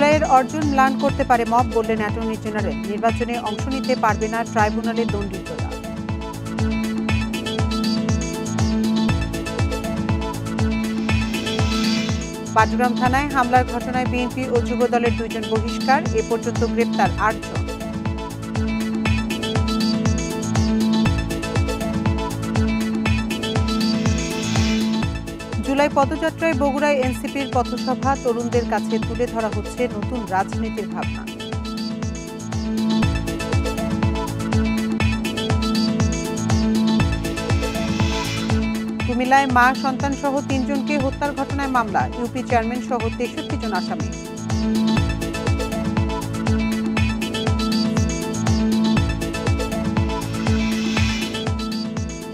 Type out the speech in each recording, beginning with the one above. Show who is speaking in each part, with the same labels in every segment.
Speaker 1: জুলাইয়ের অর্জন ম্লান করতে পারে মব, বললেন অ্যাটর্নি জেনারেল। নির্বাচনে অংশ নিতে পারবে না ট্রাইব্যুনালে দণ্ডিতরা। পাটগ্রাম থানায় হামলার ঘটনায় বিএনপি ও যুবদলের 2 জন বহিষ্কার, এ পর্যন্ত গ্রেপ্তার 8 জন। জুলাই পদযাত্রায় বগুড়ায় এনসিপির পথসভা, তরুণদের কাছে তুলে ধরা হচ্ছে নতুন রাজনীতির ভাবনা। কুমিল্লায় মা সন্তান সহ 3 জনকে হত্যার ঘটনায় মামলা, ইউপি চেয়ারম্যান সহ 63 জন আসামি।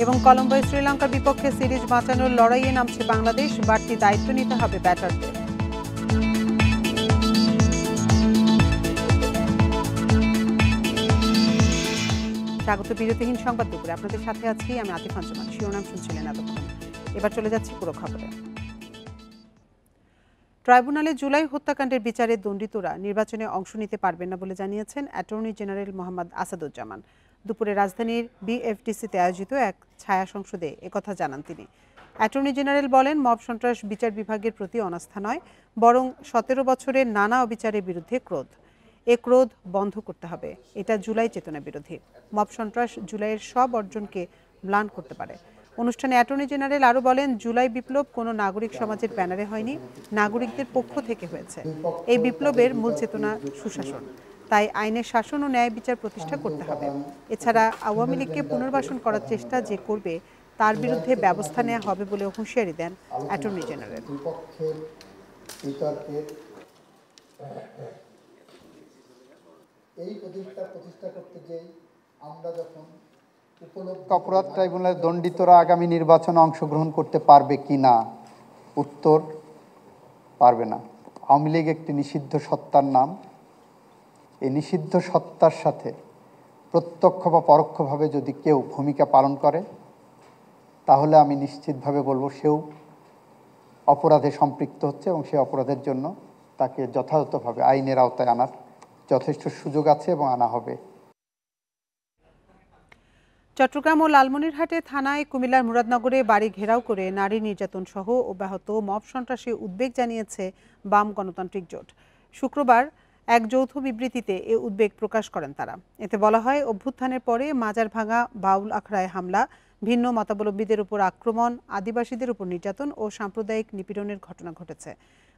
Speaker 1: এবং কলম্বোয় শ্রীলঙ্কার বিপক্ষে সিরিজ বাঁচানোর লড়াইয়ে নামছে বাংলাদেশ, বাড়তি দায়িত্ব নিতে হবে ব্যাটারদের। স্বাগত বিরতিহীন সংবাদ দুপুরে, আপনাদের সাথে আছি আমি আতিফা জামান। শিরোনাম শুনছিলেন এতক্ষণ, এবার চলে যাচ্ছি পুরো খবরে। ট্রাইব্যুনালে জুলাই হত্যাকাণ্ডের বিচারে দণ্ডিতরা নির্বাচনে অংশ নিতে পারবেন না বলে জানিয়েছেন অ্যাটর্নি জেনারেল মোহাম্মদ আসাদুজ্জামান। দুপুরে রাজধানীর বিএফটিসিতে আয়োজিত এক ছায়া সংসদে একথা জানান তিনি। অ্যাটর্নি জেনারেল বলেন, মব সন্ত্রাস বিচার বিভাগের প্রতি অনাস্থা নয়, বরং 17 বছরের নানা অবিচারের বিরুদ্ধে ক্রোধ। এ ক্রোধ বন্ধ করতে হবে, এটা জুলাই চেতনা বিরোধী। মব সন্ত্রাস জুলাইয়ের সব অর্জনকে ম্লান করতে পারে। অনুষ্ঠানে অ্যাটর্নি জেনারেল আরও বলেন, জুলাই বিপ্লব কোনো নাগরিক সমাজের ব্যানারে হয়নি, নাগরিকদের পক্ষ থেকে হয়েছে। এই বিপ্লবের মূল চেতনা সুশাসন, তাই আইনের শাসন ও ন্যায় বিচার প্রতিষ্ঠা করতে হবে। এছাড়া আওয়ামী লীগকে পুনর্বাসন করার চেষ্টা যে করবে তার বিরুদ্ধে ব্যবস্থা নেওয়া হবে বলে হুঁশিয়ারি দেন অ্যাটর্নি জেনারেল।
Speaker 2: এই প্রতিষ্ঠা করতে যেই আমরা যখন অপরাধ ট্রাইব্যুনালে দণ্ডিতরা আগামী নির্বাচনে অংশগ্রহণ করতে পারবে কি না, উত্তর পারবে না। আওয়ামী লীগ একটি নিষিদ্ধ সত্তার নাম। এই নিষিদ্ধ সত্তার সাথে প্রত্যক্ষ বা পরোক্ষভাবে যদি কেউ ভূমিকা পালন করে, তাহলে আমি নিশ্চিতভাবে বলবো সেও অপরাধে সম্পৃক্ত হচ্ছে এবং সেই অপরাধের জন্য তাকে যথাযথভাবে আইনের আওতায় আনার যথেষ্ট সুযোগ আছে এবং আনা হবে।
Speaker 1: চট্টগ্রাম ও লালমনিরহাটে থানায় কুমিল্লার মুরাদনগরে বাড়ি ঘেরাও করে নারী নির্যাতন সহ অব্যাহত মব সন্ত্রাসে উদ্বেগ জানিয়েছে বাম গণতান্ত্রিক জোট। শুক্রবার এক যৌথ বিবৃতিতে এ উদ্বেগ প্রকাশ করেন তারা। এতে বলা হয়, অভ্যুত্থানের পরে মাজারভাঙা বাউল আখড়ায় হামলা, ভিন্ন মতাবলম্বীদের উপর আক্রমণ, আদিবাসীদের উপর নির্যাতন ও সাম্প্রদায়িক নিপীড়নের ঘটনা ঘটেছে।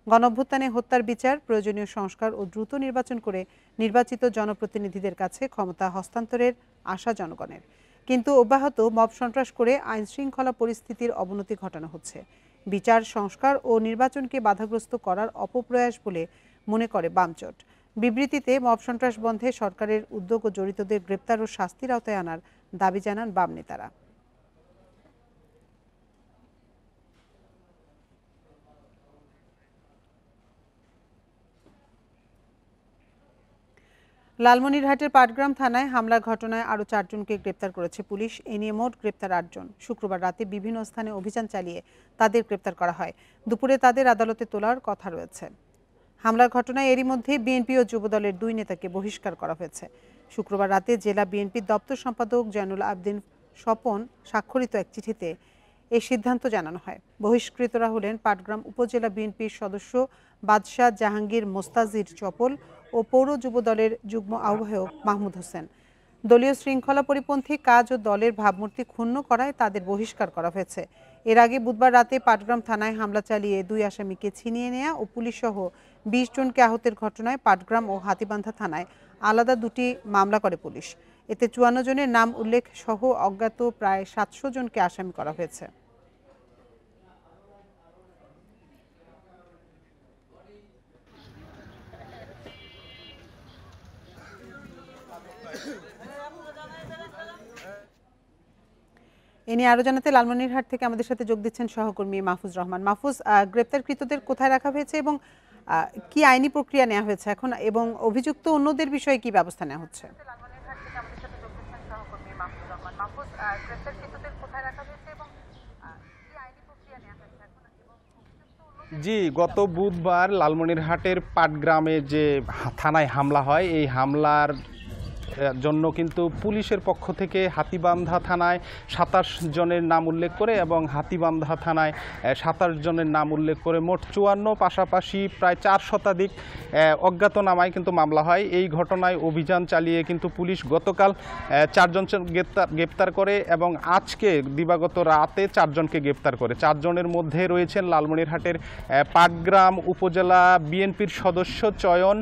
Speaker 1: গণঅভ্যুত্থানে হত্যার বিচার, প্রয়োজনীয় সংস্কার ও দ্রুত নির্বাচন করে নির্বাচিত জনপ্রতিনিধিদের কাছে ক্ষমতা হস্তান্তরের আশা জনগণের। কিন্তু অব্যাহত মব সন্ত্রাস করে আইনশৃঙ্খলা পরিস্থিতির অবনতি ঘটানো হচ্ছে। বিচার, সংস্কার ও নির্বাচনকে বাধাগ্রস্ত করার অপপ্রয়াস বলে মনে করে বামজোট। বিবৃতিতে মব সন্ত্রাস বন্ধে সরকারের উদ্যোগ ও জড়িতদের গ্রেপ্তার ও শাস্তির আওতায় আনার দাবি জানান বাম নেতারা। লালমনিরহাটের পাটগ্রাম থানায় হামলার ঘটনায় আরও 4 জনকে গ্রেপ্তার করেছে পুলিশ। এ নিয়ে মোট গ্রেপ্তার 8 জন। শুক্রবার রাতে বিভিন্ন স্থানে অভিযান চালিয়ে তাদের গ্রেপ্তার করা হয়। দুপুরে তাদের আদালতে তোলার কথা রয়েছে। হামলার ঘটনায় এরই মধ্যে বিএনপি ও যুবদলের 2 নেতাকে বহিষ্কার করা হয়েছে। শুক্রবার রাতে জেলা বিএনপির দপ্তর সম্পাদক জয়নুল আবদিন স্বপন স্বাক্ষরিত এক চিঠিতে এই সিদ্ধান্ত জানানো হয়। বহিষ্কৃতরা হলেন পাটগ্রাম উপজেলা বিএনপির সদস্য বাদশাহ জাহাঙ্গীর মোস্তাজির চপল ও পৌর যুবদলের যুগ্ম আহ্বায়ক মাহমুদ হোসেন। দলীয় শৃঙ্খলা পরিপন্থী কাজ ও দলের ভাবমূর্তি ক্ষুণ্ণ করায় তাদের বহিষ্কার করা হয়েছে। এর আগে বুধবার রাতে পাটগ্রাম থানায় হামলা চালিয়ে 2 আসামিকে ছিনিয়ে নেয়া ও পুলিশসহ 20 জনকে আহতের ঘটনায় পাটগ্রাম ও হাতীবান্ধা থানায় আলাদা 2টি মামলা করে পুলিশ। এতে 54 জনের নাম উল্লেখ সহ অজ্ঞাত প্রায় 700 জনকে আসামি করা হয়েছে। এ নিয়ে আরো জানাতে লালমনিরহাট থেকে আমাদের সাথে যোগ দিচ্ছেন সহকর্মী মাহফুজ রহমান। মাহফুজ, গ্রেপ্তারকৃতদের কোথায় রাখা হয়েছে এবং কি আইনি প্রক্রিয়া নেওয়া হয়েছে এখন, এবং অভিযুক্ত অন্যদের বিষয়ে কি ব্যবস্থা নেওয়া হচ্ছে?
Speaker 3: জি, গত বুধবার লালমনিরহাটের পাটগ্রামে যে থানায় হামলা হয়, এই হামলার জন্য কিন্তু পুলিশের পক্ষ থেকে হাতীবান্ধা থানায় ২৭ জনের নাম উল্লেখ করে এবং হাতীবান্ধা থানায় ২৭ জনের নাম উল্লেখ করে মোট ৫৪, পাশাপাশি প্রায় ৪ শতাধিক অজ্ঞাতনামায় কিন্তু মামলা হয়। এই ঘটনায় অভিযান চালিয়ে কিন্তু পুলিশ গতকাল ৪ জন গ্রেপ্তার করে এবং আজকে দিবাগত রাতে ৪ জনকে গ্রেপ্তার করে। ৪ জনের মধ্যে রয়েছেন লালমনিরহাটের পাটগ্রাম উপজেলা বিএনপির সদস্য চয়ন,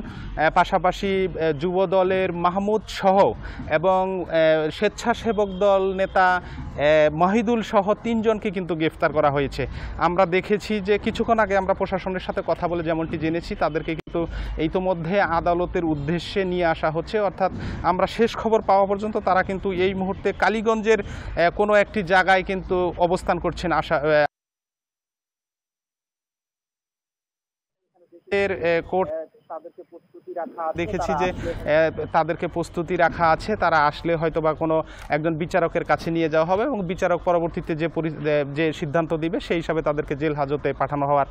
Speaker 3: পাশাপাশি যুবদলের মাহমুদ সহ এবং স্বেচ্ছাসেবক দল নেতা মাহিদুল সহ ৩ জনকে কিন্তু গ্রেফতার করা হয়েছে। আমরা দেখেছি যে কিছুক্ষণ আগে আমরা প্রশাসনের সাথে কথা বলে যেমনটি জেনেছি, তাদেরকে কিন্তু ইতোমধ্যে আদালতের উদ্দেশ্যে নিয়ে আসা হচ্ছে। অর্থাৎ আমরা শেষ খবর পাওয়া পর্যন্ত তারা কিন্তু এই মুহূর্তে কালীগঞ্জের কোনো একটি জায়গায় কিন্তু অবস্থান করছেন। কোর্ট দেখেছি যে তাদেরকে প্রস্তুতি রাখা আছে, তারা আসলে হয়তো বা কোনো একজন বিচারকের কাছে নিয়ে যাওয়া হবে এবং বিচারক পরবর্তীতে যে সিদ্ধান্ত দিবে সেই হিসাবে তাদেরকে জেল হাজতে পাঠানো হওয়ার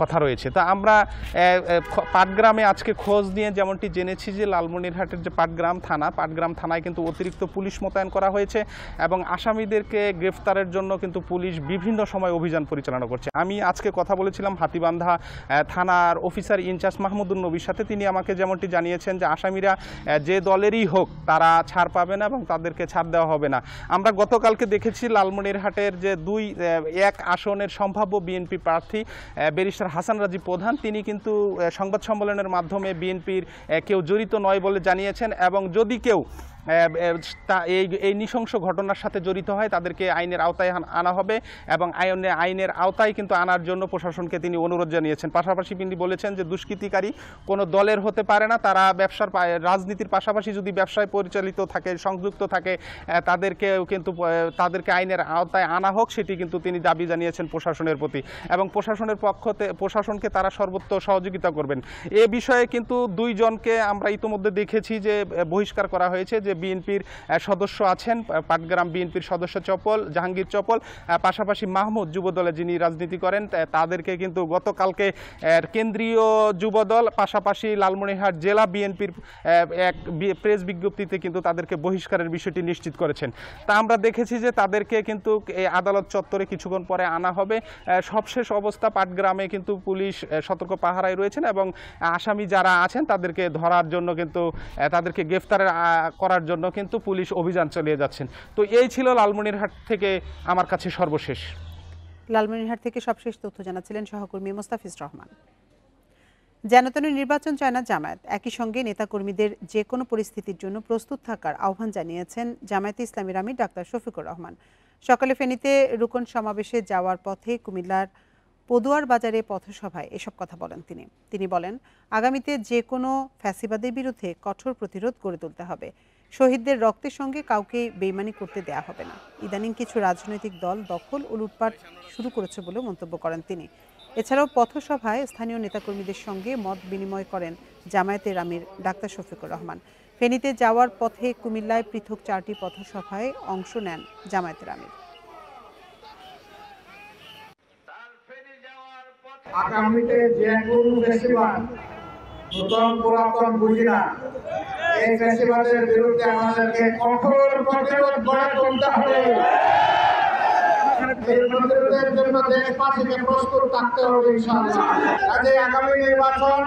Speaker 3: কথা রয়েছে। তা আমরা পাটগ্রামে আজকে খোঁজ নিয়ে যেমনটি জেনেছি যে লালমনিরহাটের যে পাটগ্রাম থানায় কিন্তু অতিরিক্ত পুলিশ মোতায়েন করা হয়েছে এবং আসামিদেরকে গ্রেফতারের জন্য কিন্তু পুলিশ বিভিন্ন সময় অভিযান পরিচালনা করছে। আমি আজকে কথা বলেছিলাম হাতীবান্ধা থানার অফিসার ইনচার্জ মাহমুদুল নবীর সাথে। তিনি আমাকে যেমনটি জানিয়েছেন যে আসামিরা যে দলেরই হোক তারা ছাড় পাবে না এবং তাদেরকে ছাড় দেওয়া হবে না। আমরা গতকালকে দেখেছি লালমনিরহাটের যে এক আসনের সম্ভাব্য বিএনপি প্রার্থী ব্যারিস্টার হাসান রাজি প্রধান, তিনি কিন্তু সংবাদ সম্মেলনের মাধ্যমে বিএনপির কেউ জড়িত নয় বলে জানিয়েছেন এবং যদি কেউ এই নৃশংস ঘটনার সাথে জড়িত হয় তাদেরকে আইনের আওতায় আনা হবে এবং আইনের আওতায় কিন্তু আনার জন্য প্রশাসনকে তিনি অনুরোধ জানিয়েছেন। পাশাপাশি তিনি বলেছেন যে দুষ্কৃতিকারী কোনো দলের হতে পারে না, তারা রাজনীতির পাশাপাশি যদি ব্যবসায় পরিচালিত থাকে, সংযুক্ত থাকে, তাদেরকে আইনের আওতায় আনা হোক, সেটি কিন্তু তিনি দাবি জানিয়েছেন প্রশাসনের প্রতি এবং প্রশাসনকে তারা সর্বোচ্চ সহযোগিতা করবেন। এ বিষয়ে কিন্তু 2 জনকে আমরা ইতিমধ্যে দেখেছি যে বহিষ্কার করা হয়েছে। যে বিএনপির সদস্য আছেন, পাটগ্রাম বিএনপির সদস্য জাহাঙ্গীর চপল, পাশাপাশি মাহমুদ যুবদলে যিনি রাজনীতি করেন, তাদেরকে কিন্তু গতকালকে কেন্দ্রীয় যুবদল পাশাপাশি লালমনিরহাট জেলা বিএনপির এক প্রেস বিজ্ঞপ্তিতে কিন্তু তাদেরকে বহিষ্কারের বিষয়টি নিশ্চিত করেছেন। তা আমরা দেখেছি যে তাদেরকে কিন্তু আদালত চত্বরে কিছুক্ষণ পরে আনা হবে। সবশেষ অবস্থা পাটগ্রামে কিন্তু পুলিশ সতর্ক পাহারায় রয়েছেন এবং আসামি যারা আছেন তাদেরকে ধরার জন্য কিন্তু তাদেরকে গ্রেফতার করার জন্য কিন্তু পুলিশ অভিযান চালিয়ে যাচ্ছেন। তো এই ছিল লালমনিরহাট থেকে আমার কাছে সর্বশেষ।
Speaker 1: লালমনিরহাট থেকে সবশেষ তথ্য জানাচ্ছিলেন সহকর্মী মোস্তাফিজ রহমান। যেনতেন নির্বাচন চায় না জামায়াত, একই সঙ্গে নেতাকর্মীদের যে কোনো পরিস্থিতির জন্য প্রস্তুত থাকার আহ্বান জানিয়েছেন জামায়াতে ইসলামীর আমির ডাক্তার শফিকুর রহমান। সকালে ফেনীতে রুকন সমাবেশে যাওয়ার পথে কুমিল্লার পদুয়ার বাজারে পথসভায় এসব কথা বলেন তিনি বলেন, আগামীতে যে কোনো ফ্যাসিবাদের বিরুদ্ধে কঠোর প্রতিরোধ গড়ে তুলতে হবে। শহীদদের রক্তের সঙ্গে কাউকে বেইমানি করতে দেয়া হবে না। ইদানিং কিছু রাজনৈতিক দল দখল ও লুটপাট শুরু করেছে বলে মন্তব্য করেন তিনি। এছাড়াও পথসভায় স্থানীয় নেতাকর্মীদের সঙ্গে মত বিনিময় করেন জামায়াতের আমির ডাক্তার শফিকুর রহমান। ফেনীতে যাওয়ার পথে কুমিল্লায় পৃথক 4টি পথসভায় অংশ নেন জামায়াতের আমির।
Speaker 4: আগামীতে যে কোনো ফেস্টিভাল নতুন পুরাতন বুঝি না, এই ফেস্টিভালের বিরুদ্ধে আমাদেরকে কঠোর প্রতিরোধ গড়ে তুলতে হবে। এই প্রতিরোধের জন্য দেশবাসীকে প্রস্তুত থাকতে হবে ইনশাআল্লাহ। কাজে আগামী নির্বাচন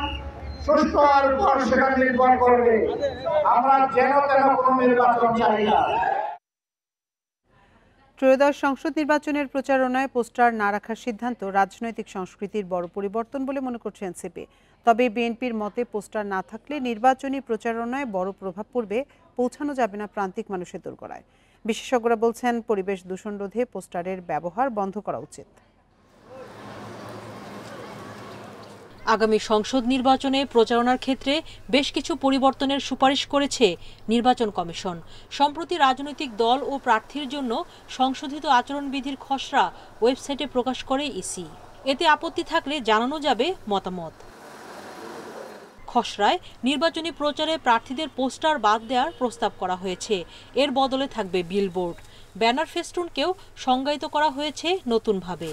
Speaker 4: সুষ্ঠু আর উপর সেটা নির্ভর করবে। আমরা যেন তেন কোনো নির্বাচন চাই না।
Speaker 1: ত্রয়োদশ সংসদ নির্বাচনের প্রচারণায় পোস্টার না রাখার সিদ্ধান্ত রাজনৈতিক সংস্কৃতির বড় পরিবর্তন বলে মনে করছে এনসিপি। তবে বিএনপির মতে পোস্টার না থাকলে নির্বাচনী প্রচারণায় বড় প্রভাব পড়বে, পৌঁছানো যাবে না প্রান্তিক মানুষের দোরগোড়ায়। বিশেষজ্ঞরা বলছেন পরিবেশ দূষণ রোধে পোস্টারের ব্যবহার বন্ধ করা উচিত।
Speaker 5: আগামী সংসদ নির্বাচনে প্রচারণার ক্ষেত্রে বেশ কিছু পরিবর্তনের সুপারিশ করেছে নির্বাচন কমিশন। সম্প্রতি রাজনৈতিক দল ও প্রার্থীর জন্য সংশোধিত আচরণবিধির খসড়া ওয়েবসাইটে প্রকাশ করে ইসি। এতে আপত্তি থাকলে জানানো যাবে মতামত। খসড়ায় নির্বাচনী প্রচারে প্রার্থীদের পোস্টার বাদ দেওয়ার প্রস্তাব করা হয়েছে। এর বদলে থাকবে বিলবোর্ড, ব্যানার, ফেস্টুনকেও সংজ্ঞায়িত করা হয়েছে নতুনভাবে।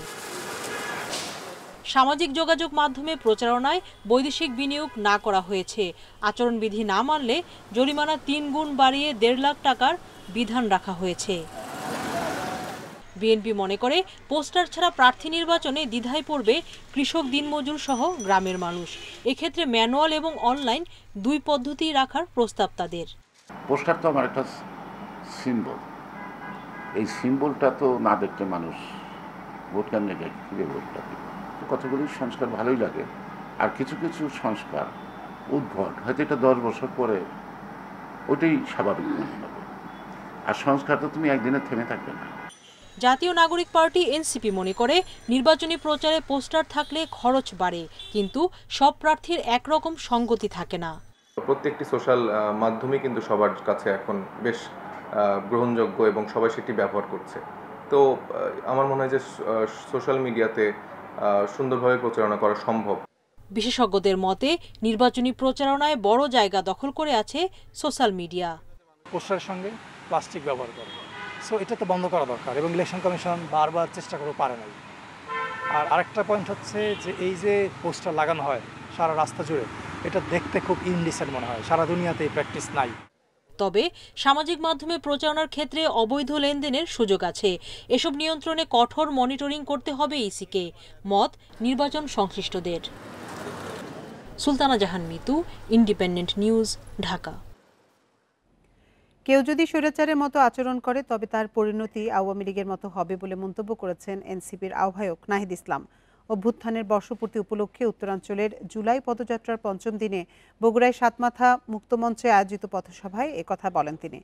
Speaker 5: সামাজিক যোগাযোগ মাধ্যমে প্রচারণায় বৈদেশিক বিনিয়োগ না করা হয়েছে। আচরণবিধি না মানলে জরিমানা 3 গুণ বাড়িয়ে 1.5 লাখ টাকার বিধান রাখা হয়েছে। বিএনপি মনে করে পোস্টার ছাড়া প্রার্থী নির্বাচনে দ্বিধায় পড়বে কৃষক, দিনমজুর সহ গ্রামের মানুষ। এক্ষেত্রে ম্যানুয়াল এবং অনলাইন দুই পদ্ধতি রাখার প্রস্তাব তাদের।
Speaker 6: পোস্টার তো আমার একটা সিম্বল, এই সিম্বলটা তো না দেখতে মানুষ ভোট কেমনে দেয়, ভোটটা দিবে। কতগুলি সংস্কার ভালোই লাগে, আর কিছু কিছু সংস্কার উদ্ভট, হয়তো এটা 10 বছর পরে ওইটাই স্বাভাবিক মনে হবে। আর সংস্কার তো তুমি একদিনে থেমে থাকবে না।
Speaker 5: জাতীয় নাগরিক পার্টি এনসিপি মনে করে নির্বাচনী প্রচারে পোস্টার থাকলে খরচ বাড়ে, কিন্তু সব প্রার্থীর একরকম সঙ্গতি থাকে না।
Speaker 7: প্রত্যেকটি সোশ্যাল মাধ্যমে কিন্তু সবার কাছে এখন বেশ গ্রহণযোগ্য এবং সবাই সেটি ব্যবহার করছে। তো আমার মনে হয় যে সোশ্যাল মিডিয়াতে সুন্দরভাবে প্রচারণা করা সম্ভব।
Speaker 5: বিশেষজ্ঞদের মতে নির্বাচনী প্রচারণায় বড় জায়গা দখল করে আছে সোশ্যাল মিডিয়া।
Speaker 8: পোস্টারের সঙ্গে প্লাস্টিক ব্যবহার করে, সো এটা তো বন্ধ করা দরকার, এবং ইলেকশন কমিশন বারবার চেষ্টা করে পারে নাই। আর আরেকটা পয়েন্ট হচ্ছে যে এই যে পোস্টার লাগানো হয় সারা রাস্তা জুড়ে, এটা দেখতে খুব ইনডিসেন্ট মনে হয়। সারা দুনিয়াতে এই প্র্যাকটিস নাই।
Speaker 5: তবে সামাজিক মাধ্যমে প্রচারণার ক্ষেত্রে অবৈধ লেনদেনের সুযোগ আছে। এসব নিয়ন্ত্রণে কঠোর মনিটরিং করতে হবে ইসিকে, মত নির্বাচন সংশ্লিষ্টদের। সুলতানা জাহান মিতু, ইন্ডিপেন্ডেন্ট নিউজ, ঢাকা।
Speaker 1: কেউ যদি স্বৈরাচারের মতো আচরণ করে তবে তার পরিণতি আওয়ামী লীগের মতো হবে বলে মন্তব্য করেছেন এনসিপির আহ্বায়ক নাহিদ ইসলাম। অভ্যুত্থানের বর্ষপূর্তি উপলক্ষে উত্তরাঞ্চলের জুলাই পদযাত্রার ৫ম দিনে বগুড়ায় সাতমাথা মুক্তমঞ্চে আয়োজিত পথসভায় একথা বলেন তিনি।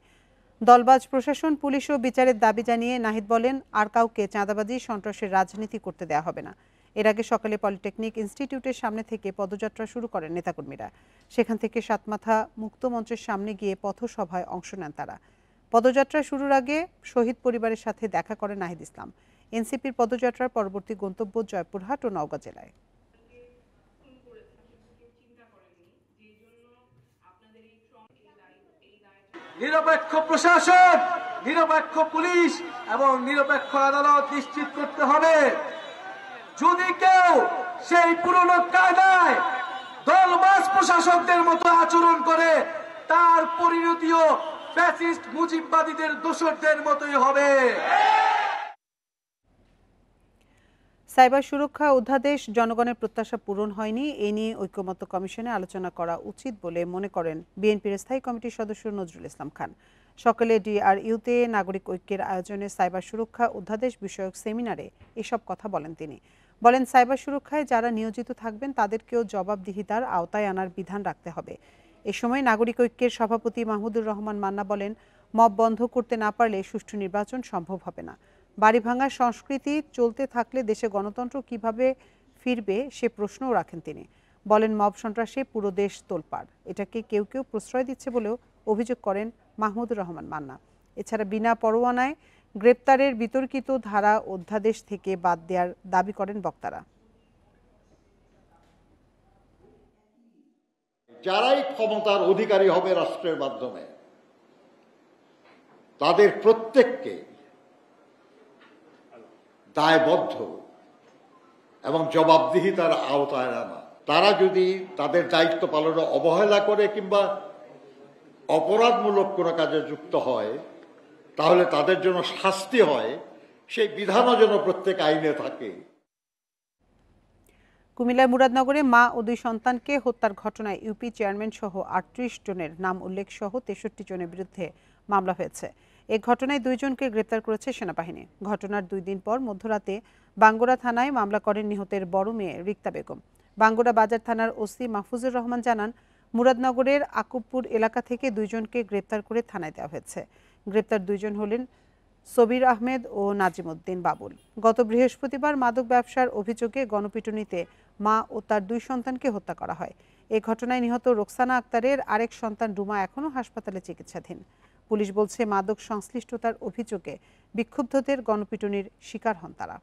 Speaker 1: দলবাজ প্রশাসন, পুলিশ ও বিচারের দাবি জানিয়ে নাহিদ বলেন, আর কাউকে চাঁদাবাজি, সন্ত্রাসের রাজনীতি করতে দেওয়া হবে না। এর আগে সকালে পলিটেকনিক ইনস্টিটিউটের সামনে থেকে পদযাত্রা শুরু করেন নেতাকর্মীরা। সেখান থেকে সাতমাথা মুক্তমঞ্চের সামনে গিয়ে পথসভায় অংশ নেন তারা। পদযাত্রা শুরুর আগে শহীদ পরিবারের সাথে দেখা করেন নাহিদ ইসলাম। এনসিপির পদযাত্রার পরবর্তী গন্তব্য জয়পুরহাট ও নওগাঁ জেলায়।
Speaker 9: নিরপেক্ষ প্রশাসন, নিরপেক্ষ পুলিশ এবং নিরপেক্ষ আদালত নিশ্চিত করতে হবে। যদি কেউ সেই পুরনো কায়দায় দলবাজ প্রশাসকদের মতো আচরণ করে, তার পরিণতিও ফ্যাসিস্ট মুজিববাদীদের দোসরদের মতোই হবে।
Speaker 1: সাইবার সুরক্ষা অধ্যাদেশ জনগণের প্রত্যাশা পূরণ হয়নি, এ নিয়ে ঐকমত্য কমিশনে আলোচনা করা উচিত বলে মনে করেন বিএনপির স্থায়ী কমিটির সদস্য নজরুল ইসলাম খান। সকালে ডিআরইউতে নাগরিক ঐক্যের আয়োজনে সাইবার সুরক্ষা অধ্যাদেশ বিষয়ক সেমিনারে এসব কথা বলেন তিনি। বলেন, সাইবার সুরক্ষায় যারা নিয়োজিত থাকবেন তাদেরকেও জবাবদিহিতার আওতায় আনার বিধান রাখতে হবে। এ সময় নাগরিক ঐক্যের সভাপতি মাহমুদুর রহমান মান্না বলেন, মব বন্ধ করতে না পারলে সুষ্ঠু নির্বাচন সম্ভব হবে না। বাড়ি ভাঙার সংস্কৃতি চলতে থাকলে দেশে গণতন্ত্র কিভাবে ফিরবে সে প্রশ্নও রাখেন তিনি। বলেন, মব সন্ত্রাসে পুরো দেশ তোলপাড়, এটাকে কেউ কেউ প্রশ্রয় দিচ্ছে বলেও অভিযোগ করেন মাহমুদুর রহমান মান্না। এছাড়া বিনা পরোয়ানায় গ্রেপ্তারের বিতর্কিত ধারা অধ্যাদেশ থেকে বাদ দেওয়ার দাবি করেন বক্তারা।
Speaker 4: যারাই ক্ষমতার অধিকারী হবে রাষ্ট্রের মাধ্যমে, তাদের প্রত্যেককে দায়বদ্ধ এবং জবাবদিহিতার আওতায় আনা। তারা যদি তাদের দায়িত্ব পালনে অবহেলা করে কিংবা অপরাধমূলক কোনো কাজে যুক্ত হয়, তাহলে তাদের জন্য শাস্তি হয়, সেই বিধানও যেন প্রত্যেক আইনে থাকে।
Speaker 1: কুমিল্লার মুরাদনগরে মা ও 2 সন্তানকে হত্যার ঘটনায় ইউপি চেয়ারম্যান সহ 38 জনের নাম উল্লেখ সহ 63 জনের বিরুদ্ধে মামলা হয়েছে। এই ঘটনায় 2 জনকে গ্রেপ্তার করেছে সেনাবাহিনী। ঘটনার 2 দিন পর মধ্যরাতে বাঙ্গুরা থানায় মামলা করেন নিহতের বড় মেয়ে রিক্তা বেগম। বাঙ্গুরা বাজার থানার ওসি মাহফুজুর রহমান জানান, মুরাদনগরের আকুবপুর এলাকা থেকে 2 জনকে গ্রেপ্তার করে থানায় দেওয়া হয়েছে। গ্রেপ্তার 2 জন হলেন সবির আহমেদ ও নাজিমউদ্দিন বাবুল। গত বৃহস্পতিবার মাদক ব্যবসার অভিযোগে গণপিটুনিতে মা ও তার 2 সন্তানকে হত্যা করা হয়। এই ঘটনায় নিহত রোকসানা আক্তারের আরেক সন্তান রুমা এখনও হাসপাতালে চিকিৎসাধীন। পুলিশ বলছে, মাদক সংশ্লিষ্টতার অভিযোগে বিক্ষুব্ধদের গণপিটুনির শিকার হন তারা।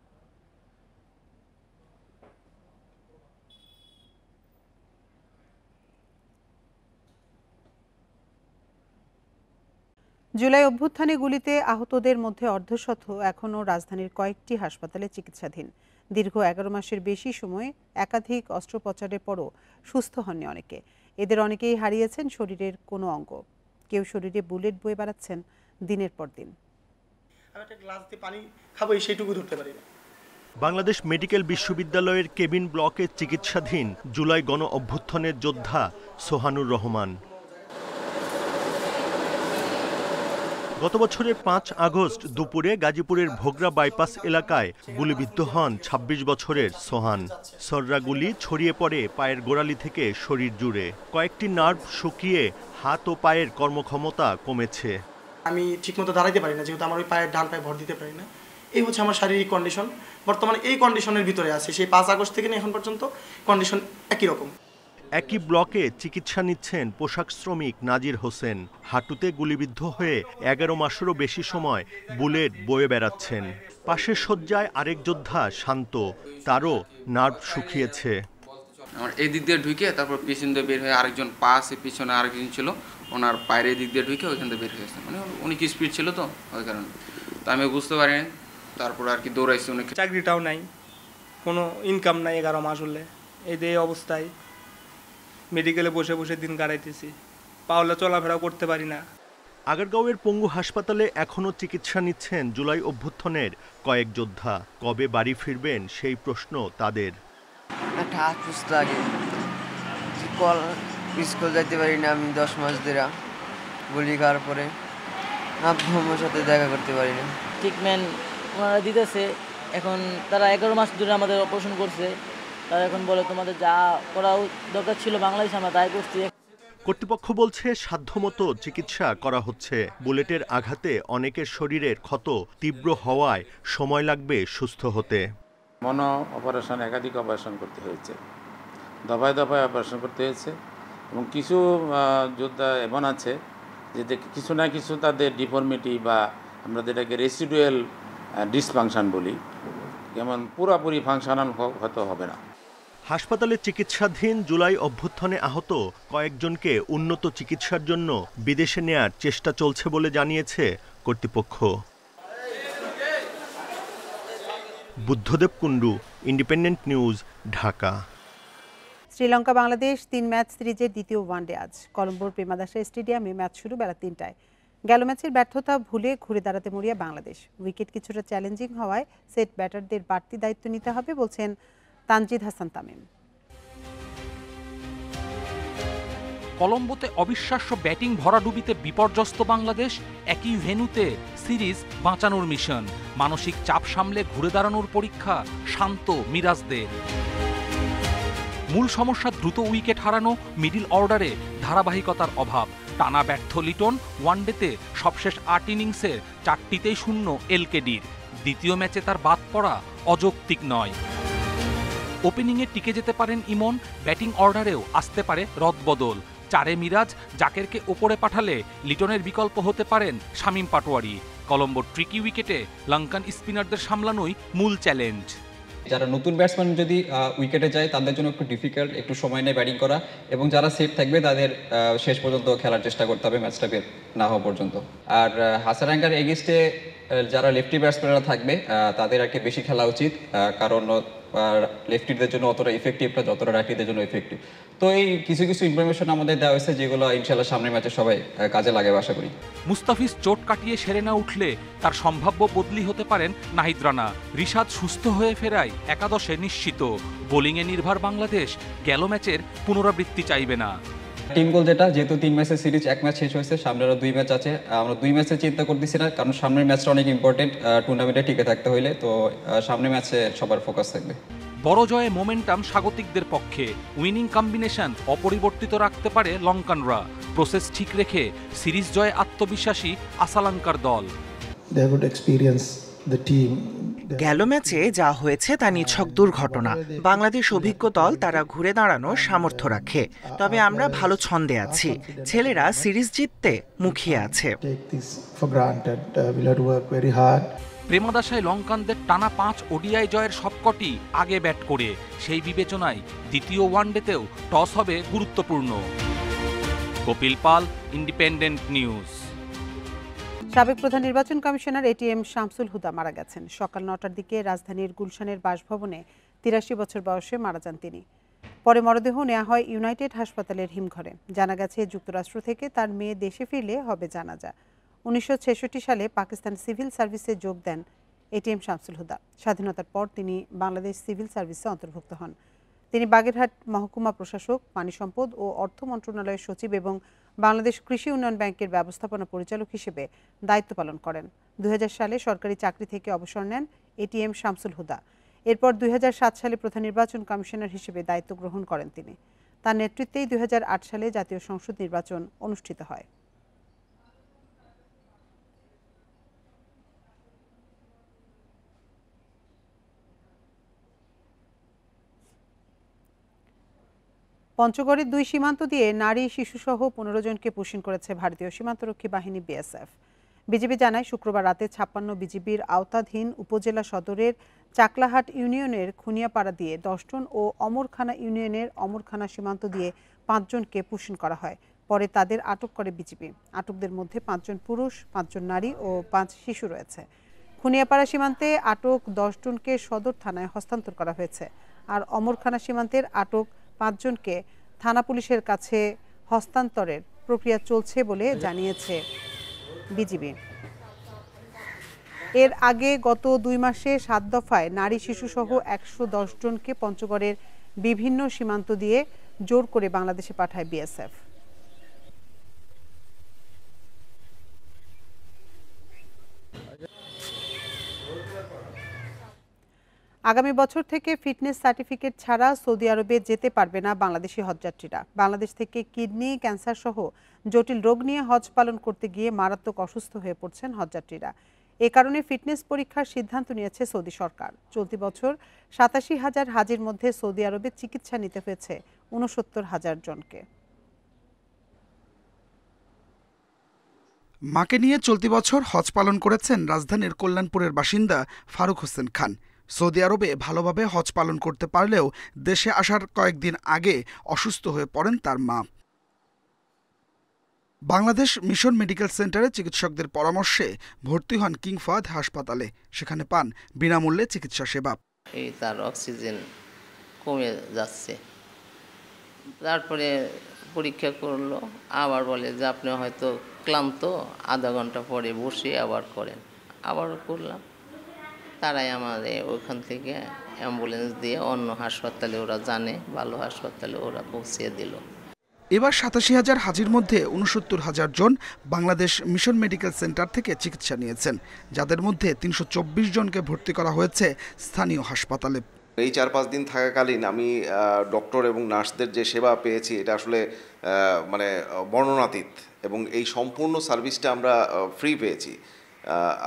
Speaker 1: জুলাই অভ্যুত্থানে গুলিতে আহতদের মধ্যে অর্ধশত এখনও রাজধানীর কয়েকটি হাসপাতালে চিকিৎসাধীন। দীর্ঘ 11 মাসের বেশি সময় একাধিক অস্ত্রোপচারের পরও সুস্থ হননি অনেকে। এদের অনেকেই হারিয়েছেন শরীরের কোনো অঙ্গ, কেউ শরীরে বুলেট বয়ে বেড়াচ্ছেন দিনের পর দিন।
Speaker 10: একটা গ্লাস দিয়ে পানি খাবো সেইটুকু ধরতে পারি না।
Speaker 11: বাংলাদেশ মেডিকেল বিশ্ববিদ্যালয়ের কেবিন ব্লকে চিকিৎসাধীন জুলাই গণ অভ্যুত্থানের যোদ্ধা সোহানুর রহমান। গত বছরের 5 আগস্ট দুপুরে গাজীপুরের ভোগড়া বাইপাস এলাকায় গুলিবিদ্ধ হন 26 বছরের সোহান। সররা গুলি ছড়িয়ে পড়ে পায়ের গোড়ালি থেকে শরীর জুড়ে। কয়েকটি নার্ভ শুকিয়ে হাত ও পায়ের কর্মক্ষমতা কমেছে।
Speaker 10: আমি ঠিকমতো দাঁড়াইতে পারি না, যেহেতু আমার ওই পায়ের ডান পায়ে ভর দিতে পারি না। এই হচ্ছে আমার শারীরিক কন্ডিশন। বর্তমানে এই কন্ডিশনের ভিতরে আছে, সেই 5 আগস্ট থেকে এখন পর্যন্ত কন্ডিশন একই রকম।
Speaker 11: একই ব্লকে চিকিৎসা নিচ্ছেন পোশাক শ্রমিক নাজির হোসেন। হাঁটুতে গুলিবিদ্ধ হয়ে 11 মাসেরও বেশি সময় বুলেট বয়ে বেড়াচ্ছেন। পাশের শয্যায় আরেক যোদ্ধা শান্ত, তারও নার্ভ শুকিয়েছে।
Speaker 12: আমার এই দিক দিয়ে ঢুকে তারপর পিছন দিয়ে বের হয়ে আরেকজন পাশে পিছনে আরেকজন ছিল, ওনার পায়ের এই দিক দিয়ে ঢুকে ওইখান থেকে বের হয়েছে। মানে অনেক স্পিড ছিল তো ওই কারণে তো আমি বুঝতে পারিনি। তারপর আর কি দৌড়াইছি অনেক।
Speaker 10: চাকরিটাও নাই, কোনো ইনকাম নাই 11 মাস হলে। এই অবস্থায় মেডিকেলে বসে বসে দিন কাটাইতেছি, পাওলে চলাফেরা করতে পারি না।
Speaker 11: আগারগাঁওয়ের পঙ্গু হাসপাতালে এখনও চিকিৎসা নিচ্ছেন জুলাই অভ্যুত্থানের কয়েক যোদ্ধা। কবে বাড়ি ফিরবেন সেই প্রশ্ন তাদের।
Speaker 13: একটা আফসোস লাগে, স্কুল যাইতে পারি না আমি 10 মাস ধরে। গুলি খাওয়ার পরে আব্বুর সাথে দেখা করতে পারি না।
Speaker 14: ট্রিটমেন্ট ওনারা দিতেছে, এখন তারা 11 মাস ধরে আমাদের অপারেশন করছে। তারা এখন বলে তোমাদের যা করা দরকার ছিল বাংলাদেশে আমরা তাই করছি।
Speaker 11: কর্তৃপক্ষ বলছে সাধ্যমতো চিকিৎসা করা হচ্ছে। বুলেটের আঘাতে অনেকের শরীরের ক্ষত তীব্র হওয়ায় সময় লাগবে সুস্থ হতে।
Speaker 6: মনো অপারেশন, একাধিক অপারেশন করতে হয়েছে, দফায় দফায় অপারেশন করতে হয়েছে। এবং কিছু যোদ্ধা এমন আছে যে কিছু না কিছু তাদের ডিফর্মিটি বা আমরা যেটাকে রেসিডুয়াল ডিসফাংশন বলি, যেমন পুরোপুরি ফাংশনাল হয়তো হবে না।
Speaker 11: হাসপাতালে চিকিৎসাধীন জুলাই অভ্যুত্থানে আহত কয়েকজনকে উন্নত চিকিৎসার জন্য বিদেশে নেয়ার চেষ্টা চলছে বলে জানিয়েছে কর্তৃপক্ষ। Buddhadeb Kundu, independent news, Dhaka.
Speaker 1: Sri Lanka Bangladesh 3 match সিরিজের দ্বিতীয় ওয়ানডে আজ কলম্বোর প্রেমাদাসা স্টেডিয়ামে ম্যাচ শুরু বেলা 3টায়। গেল ম্যাচের ব্যর্থতা ভুলে ঘুরে দাঁড়াতে মরিয়া বাংলাদেশ। উইকেট কিছুটা চ্যালেঞ্জিং হওয়ায় সেট ব্যাটারদের বাড়তি দায়িত্ব নিতে হবে বলছেন তানজিদ হাসান তামিম।
Speaker 15: কলম্বোতে অবিশ্বাস্য ব্যাটিং ভরাডুবিতে বিপর্যস্ত বাংলাদেশ। একই ভেন্যুতে সিরিজ বাঁচানোর মিশন। মানসিক চাপ সামলে ঘুরে দাঁড়ানোর পরীক্ষা শান্ত মিরাজদের। মূল সমস্যা দ্রুত উইকেট হারানো, মিডল অর্ডারে ধারাবাহিকতার অভাব। টানা ব্যর্থ লিটন। ওয়ানডেতে সবশেষ 8 ইনিংসের 4টিতেই শূন্য এলকেডির। দ্বিতীয় ম্যাচে তার বাদ পড়া অযৌক্তিক নয়। ওপেনিংয়ে টিকে যেতে পারেন ইমন, ব্যাটিং অর্ডারেও আসতে পারে রদবদল। 4-এ মিরাজ, জাকেরকে ওপরে পাঠালে লিটনের বিকল্প হতে পারেন শামীম পাটোয়ারি। কলম্বোর ট্রিকি উইকেটে লঙ্কান স্পিনারদের সামলানোই মূল চ্যালেঞ্জ।
Speaker 16: যারা নতুন ব্যাটসম্যান যদি উইকেটে যায় তাদের জন্য একটু ডিফিকাল্ট, একটু সময় নিয়ে ব্যাটিং করা, এবং যারা সেট থাকবে তাদের শেষ পর্যন্ত খেলার চেষ্টা করতে হবে ম্যাচটা বের না হওয়া পর্যন্ত। আর হাসারাঙ্গার এগেইনস্টে যারা লেফটি ব্যাটসম্যানরা থাকবে তাদের আর কি বেশি খেলা উচিত, কারণ লেফটিদের জন্য অতটা ইফেক্টিভটা যতটা রাইটিদের জন্য ইফেক্টিভ। তো এই কিছু কিছু ইনফরমেশন আমাদের দেওয়া হয়েছে যেগুলো ইনশাল্লাহ সামনের ম্যাচে সবাই কাজে লাগাবে আশা করি।
Speaker 15: মুস্তাফিজ চোট কাটিয়ে সেরে না উঠলে তার সম্ভাব্য বদলি হতে পারেন নাহিদ রানা। রিশাদ সুস্থ হয়ে ফেরায় একাদশে নিশ্চিত। বোলিংয়ে নির্ভর বাংলাদেশ গেল ম্যাচের পুনরাবৃত্তি চাইবে না।
Speaker 16: টিম গোল যেহেতু 3 ম্যাচের সিরিজ 1 ম্যাচ শেষ হয়েছে, সামনে আরও 2 ম্যাচ আছে। আমরা 2 ম্যাচে চিন্তা করতেছি না, কারণ সামনের ম্যাচটা অনেক ইম্পর্টেন্ট টুর্নামেন্টে টিকে থাকতে হইলে। তো সামনের ম্যাচে সবার ফোকাস থাকবে।
Speaker 15: বড় জয়ে মোমেন্টাম স্বাগতিকদের পক্ষে। উইনিং কম্বিনেশন অপরিবর্তিত রাখতে পারে লঙ্কানরা। প্রসেস ঠিক রেখে সিরিজ জয়ে আত্মবিশ্বাসী আসালাঙ্কার দল।
Speaker 17: গেল ম্যাচে যা হয়েছে তা নিছক দুর্ঘটনা। বাংলাদেশ অভিজ্ঞ দল, তারা ঘুরে দাঁড়ানোর সামর্থ্য রাখে। তবে আমরা ভালো ছন্দে আছি। ছেলেরা সিরিজ জিততে মুখিয়ে আছে।
Speaker 15: প্রেমাদাসায় লঙ্কানদের টানা 5 ওডিআই জয়ের সবকটি আগে ব্যাট করে। সেই বিবেচনায় দ্বিতীয় ওয়ানডেতেও টস হবে গুরুত্বপূর্ণ। কপিল পাল, ইন্ডিপেন্ডেন্ট নিউজ।
Speaker 1: সাবেক প্রধান নির্বাচন কমিশনার এটিএম শামসুল হুদা মারা গেছেন। সকাল ৯টার দিকে রাজধানীর গুলশানের বাসভবনে ৮৩ বছর বয়সে মারা যান তিনি। পরে মরদেহ নেওয়া হয় ইউনাইটেড হাসপাতালের হিমঘরে। জানা গেছে যুক্তরাষ্ট্র থেকে তার মেয়ে দেশে ফিরলে হবে জানাজা। ১৯৬৬ সালে পাকিস্তান সিভিল সার্ভিসে যোগ দেন এটিএম শামসুল হুদা। স্বাধীনতার পর তিনি বাংলাদেশ সিভিল সার্ভিসে অন্তর্ভুক্ত হন। তিনি বাগেরহাট মহকুমা প্রশাসক, পানি সম্পদ ও অর্থ মন্ত্রণালয়ের সচিব এবং বাংলাদেশ কৃষি উন্নয়ন ব্যাংকের ব্যবস্থাপনা পরিচালক হিসেবে দায়িত্ব পালন করেন। ২০০০ সালে সরকারি চাকরি থেকে অবসর নেন এটিএম শামসুল হুদা। এরপর ২০০৭ সালে প্রধান নির্বাচন কমিশনার হিসেবে দায়িত্ব গ্রহণ করেন তিনি। তার নেতৃত্বেই ২০০৮ সালে জাতীয় সংসদ নির্বাচন অনুষ্ঠিত হয়। পঞ্চগড়ের ২ সীমান্ত দিয়ে নারী শিশুসহ ১৫ জনকে পুশিন করেছে ভারতীয় সীমান্তরক্ষী বাহিনী বিএসএফ। বিজিবি জানায় শুক্রবার রাতে ৫৬ বিজিবির আওতাধীন উপজেলা সদরের চাকলাহাট ইউনিয়নের খুনিয়াপাড়া দিয়ে ১০ জন ও অমরখানা ইউনিয়নের অমরখানা সীমান্ত দিয়ে ৫ জনকে পুশিন করা হয়। পরে তাদের আটক করে বিজিবি। আটকদের মধ্যে ৫ জন পুরুষ, ৫ জন নারী ও ৫ শিশু রয়েছে। খুনিয়াপাড়া সীমান্তে আটক ১০ জনকে সদর থানায় হস্তান্তর করা হয়েছে। আর অমরখানা সীমান্তের আটক ৫ জনকে থানা পুলিশের কাছে হস্তান্তরের প্রক্রিয়া চলছে বলে জানিয়েছে বিজিবি। এর আগে গত ২ মাসে ৭ দফায় নারী শিশুসহ ১১০ জনকে পঞ্চগড়ের বিভিন্ন সীমান্ত দিয়ে জোর করে বাংলাদেশে পাঠায় বিএসএফ। আগামী বছর থেকে ফিটনেস সার্টিফিকেট ছাড়া সৌদি আরবে যেতে পারবে না বাংলাদেশি হজযাত্রীরা। বাংলাদেশ থেকে কিডনি ক্যান্সার সহ জটিল রোগ নিয়ে হজ পালন করতে গিয়ে মারাত্মক অসুস্থ হয়ে পড়ছেন হজযাত্রীরা। এ কারণে ফিটনেস পরীক্ষার সিদ্ধান্ত নিয়েছে সৌদি সরকার। চলতি বছর ৮৭,০০০ হাজির মধ্যে সৌদি আরবে চিকিৎসা নিতে হয়েছে ৬৯,০০০ জনকে।
Speaker 18: মাকে নিয়ে চলতি বছর হজ পালন করেছেন রাজধানীর কল্যাণপুরের বাসিন্দা ফারুক হোসেন খান। সৌদি আরবে ভালোভাবে হজ পালন করতে পারলেও দেশে আসার কয়েকদিন আগে অসুস্থ হয়ে পড়েন তার মা। বাংলাদেশ মিশন মেডিকেল সেন্টারে চিকিৎসকদের পরামর্শে ভর্তি হন কিং ফাহাদ হাসপাতালে। সেখানে পান বিনামূল্যে চিকিৎসা সেবা।
Speaker 19: এই তার অক্সিজেন কমে যাচ্ছে, তারপরে পরীক্ষা করলো, আবার বলে যে আপনি হয়তো ক্লান্ত, আধা ঘন্টা পরে বসে আবার করেন। আবার করলাম, তারাই আমাদের ওইখান থেকে অ্যাম্বুলেন্স দিয়ে অন্য হাসপাতালে, ওরা জানে ভালো হাসপাতালে, ওরা পৌঁছিয়ে দিল।
Speaker 18: এবার ৮৭,০০০ হাজির মধ্যে ৬৯,০০০ জন বাংলাদেশ মিশন মেডিকেল সেন্টার থেকে চিকিৎসা নিয়েছেন, যাদের মধ্যে ৩২৪ জনকে ভর্তি করা হয়েছে স্থানীয় হাসপাতালে।
Speaker 20: এই ৪-৫ দিন থাকাকালীন আমি ডক্টর এবং নার্সদের যে সেবা পেয়েছি এটা আসলে মানে বর্ণনাতীত, এবং এই সম্পূর্ণ সার্ভিসটা আমরা ফ্রি পেয়েছি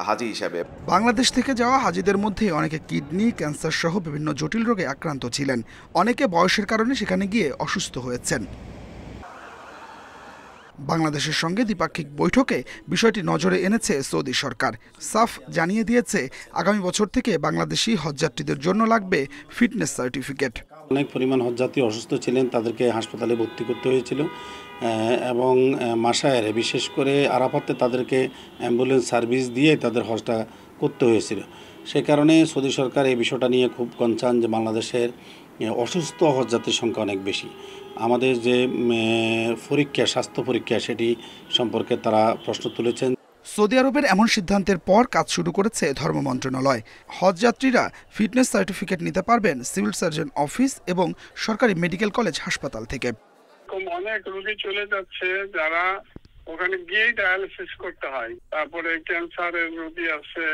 Speaker 20: হাজি হিসাবে।
Speaker 18: বাংলাদেশ থেকে যাওয়া হাজিদের মধ্যে অনেকে কিডনি ক্যান্সার সহ বিভিন্ন জটিল রোগে আক্রান্ত ছিলেন। অনেকে বয়সের কারণে সেখানে গিয়ে অসুস্থ হয়েছেন। বাংলাদেশের সঙ্গে দ্বিপাক্ষিক বৈঠকে বিষয়টি নজরে এনেছে সৌদি সরকার। সাফ জানিয়ে দিয়েছে আগামী বছর থেকে বাংলাদেশি হজযাত্রীদের জন্য লাগবে ফিটনেস সার্টিফিকেট।
Speaker 21: অনেক পরিমাণ হজযাত্রী অসুস্থ ছিলেন, তাদেরকে হাসপাতালে ভর্তি করতে হয়েছিল এবং মাসায়েরে বিশেষ করে আরাফাতে তাদেরকে অ্যাম্বুলেন্স সার্ভিস দিয়ে তাদের হজটা করতে হয়েছিল। সে কারণে সৌদি সরকার এই বিষয়টা নিয়ে খুব কনসার্ন যে বাংলাদেশের অসুস্থ হজযাত্রীর সংখ্যা অনেক বেশি। আমাদের যে পরীক্ষা, স্বাস্থ্য পরীক্ষা, সেটি সম্পর্কে তারা প্রশ্ন তুলেছেন।
Speaker 18: সৌদি আরবের এমন সিদ্ধান্তের পর কাজ শুরু করেছে ধর্ম মন্ত্রণালয়। হজযাত্রীরা ফিটনেস সার্টিফিকেট নিতে পারবেন সিভিল সার্জন অফিস এবং সরকারি মেডিকেল কলেজ হাসপাতাল থেকে।
Speaker 22: অনেক রোগী চলে যাচ্ছে যারা ওখানে গিয়ে ডায়ালিসিস করতে হয়, তারপরে ক্যান্সারের রোগী আছে,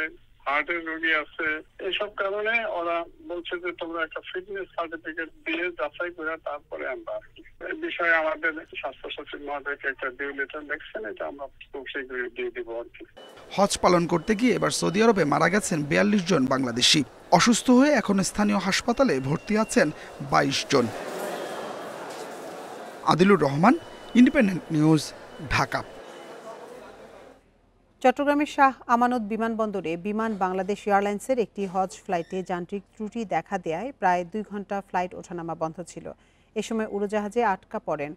Speaker 22: হার্টের রোগী আছে। এইসব কারণে ওরা বলছে যে তোমরা একটা ফিটনেস সার্টিফিকেট দিয়ে যাচাই করে তারপরে আমরা এই বিষয়ে আমাদের স্বাস্থ্য সচিব মহোদয়কে একটা ডিউ লেটার দেখছেন, এটা আমরা খুব শীঘ্রই দিয়ে দিব আর কি।
Speaker 18: হজ পালন করতে গিয়ে এবার সৌদি আরবে মারা গেছেন ৪২ জন বাংলাদেশি। অসুস্থ হয়ে এখন স্থানীয় হাসপাতালে ভর্তি আছেন ২২ জন। Adilur Rahman, independent news, Dhaka.
Speaker 1: চট্টগ্রামের শাহ আমানত বিমানবন্দরে বিমান বাংলাদেশ এয়ারলাইন্সের একটি হজ ফ্লাইটে যান্ত্রিক ত্রুটি দেখা দেয় প্রায় ২ ঘন্টা ফ্লাইট ওঠানামা বন্ধ ছিল। এ সময় উড়োজাহাজে আটকা পড়েন